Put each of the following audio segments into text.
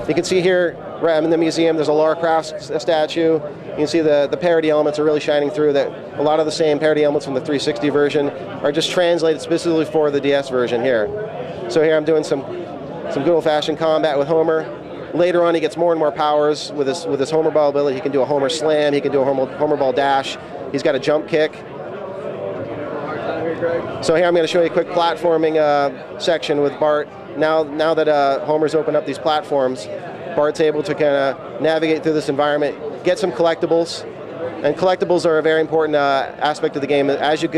You can see here, right, I'm in the museum, there's a Lara Croft statue. You can see the parody elements are really shining through. That a lot of the same parody elements from the 360 version are just translated specifically for the DS version here. So here I'm doing some good old-fashioned combat with Homer. Later on, he gets more and more powers with his Homer Ball ability. He can do a Homer Slam, he can do a Homer Ball Dash. He's got a jump kick. So here I'm going to show you a quick platforming section with Bart. Now that Homer's opened up these platforms, Bart's able to kind of navigate through this environment, get some collectibles, and collectibles are a very important aspect of the game. As you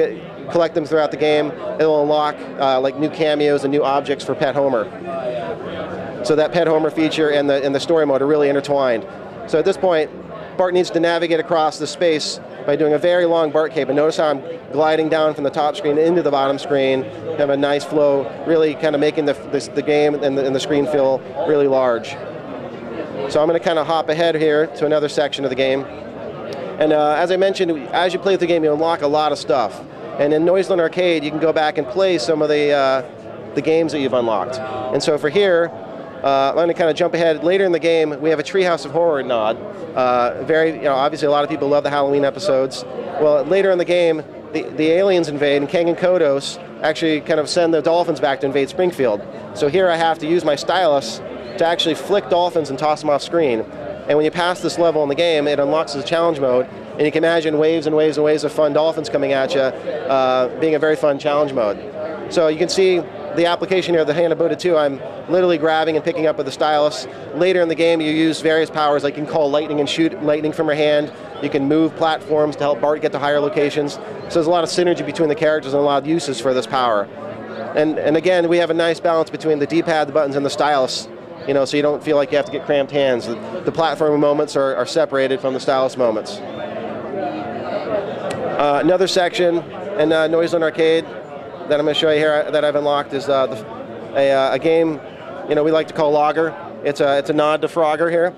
collect them throughout the game, it'll unlock like new cameos and new objects for Pet Homer. So that Pet Homer feature and the story mode are really intertwined. So at this point, Bart needs to navigate across the space by doing a very long Bart cape. And notice how I'm gliding down from the top screen into the bottom screen, have a nice flow, really kind of making the game and the screen feel really large. So I'm going to kind of hop ahead here to another section of the game. And as I mentioned, as you play the game, you unlock a lot of stuff. And in Noiseland Arcade, you can go back and play some of the games that you've unlocked. And so for here, I'm going to kind of jump ahead. Later in the game, we have a Treehouse of Horror nod. Obviously a lot of people love the Halloween episodes. Well, later in the game, the aliens invade, and Kang and Kodos actually kind of send the dolphins back to invade Springfield. So here I have to use my stylus to actually flick dolphins and toss them off screen. And when you pass this level in the game, it unlocks the challenge mode, and you can imagine waves and waves and waves of fun dolphins coming at you, being a very fun challenge mode. So you can see the application here of the Hanabuda 2, I'm literally grabbing and picking up with the stylus. Later in the game, you use various powers, like you can call lightning and shoot lightning from your hand. You can move platforms to help Bart get to higher locations. So there's a lot of synergy between the characters and a lot of uses for this power. And again, we have a nice balance between the D-pad, the buttons, and the stylus. So you don't feel like you have to get cramped hands. The platforming moments are separated from the stylus moments. Another section in Noiseland Arcade that I'm going to show you here that I've unlocked is a game we like to call Logger. It's a nod to Frogger here.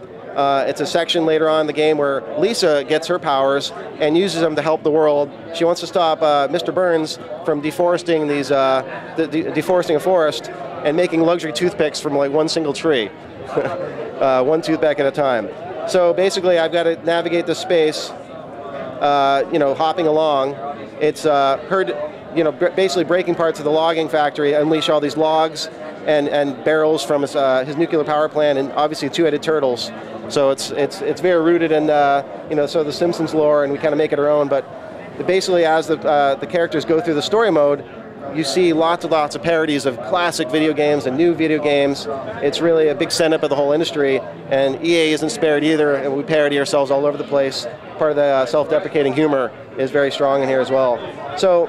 It's a section later on in the game where Lisa gets her powers and uses them to help the world. She wants to stop Mr. Burns from deforesting deforesting a forest and making luxury toothpicks from like one single tree, one toothpick at a time. So basically, I've got to navigate this space, hopping along. It's basically breaking parts of the logging factory, unleash all these logs and barrels from his nuclear power plant, and obviously two-headed turtles. So it's very rooted in so the Simpsons lore, and we kind of make it our own. But basically, as the characters go through the story mode, you see lots of parodies of classic video games and new video games. It's really a big send-up of the whole industry, and EA isn't spared either, and we parody ourselves all over the place. Part of the self-deprecating humor is very strong in here as well. So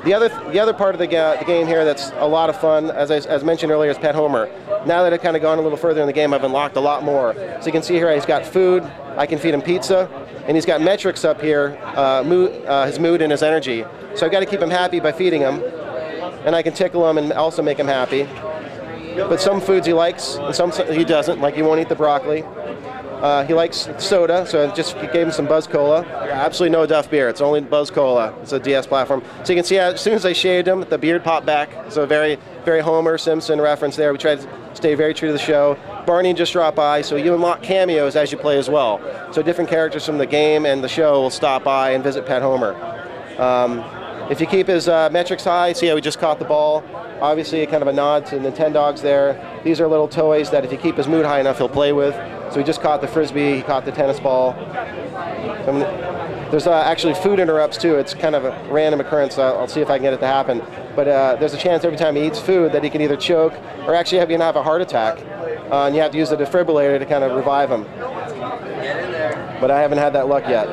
the other part of the game here that's a lot of fun, as mentioned earlier, is Pet Homer. Now that I've kind of gone a little further in the game, I've unlocked a lot more. So you can see here he's got food, I can feed him pizza, and he's got metrics up here, his mood and his energy. So I've got to keep him happy by feeding him, and I can tickle him and also make him happy. But some foods he likes, and some he doesn't, like he won't eat the broccoli. He likes soda, so I just gave him some Buzz Cola. Absolutely no Duff beer, it's only Buzz Cola. It's a DS platform. So you can see as soon as I shaved him, the beard popped back. So very, very Homer Simpson reference there. We tried to stay very true to the show. Barney just dropped by, so you unlock cameos as you play as well. So different characters from the game and the show will stop by and visit Pet Homer. If you keep his metrics high, see how we just caught the ball? Obviously, kind of a nod to Nintendogs there. These are little toys that if you keep his mood high enough, he'll play with. So he just caught the Frisbee, he caught the tennis ball. There's actually food interrupts too. It's kind of a random occurrence. I'll see if I can get it to happen. But there's a chance every time he eats food that he can either choke or actually have a heart attack. And you have to use the defibrillator to kind of revive him. But I haven't had that luck yet.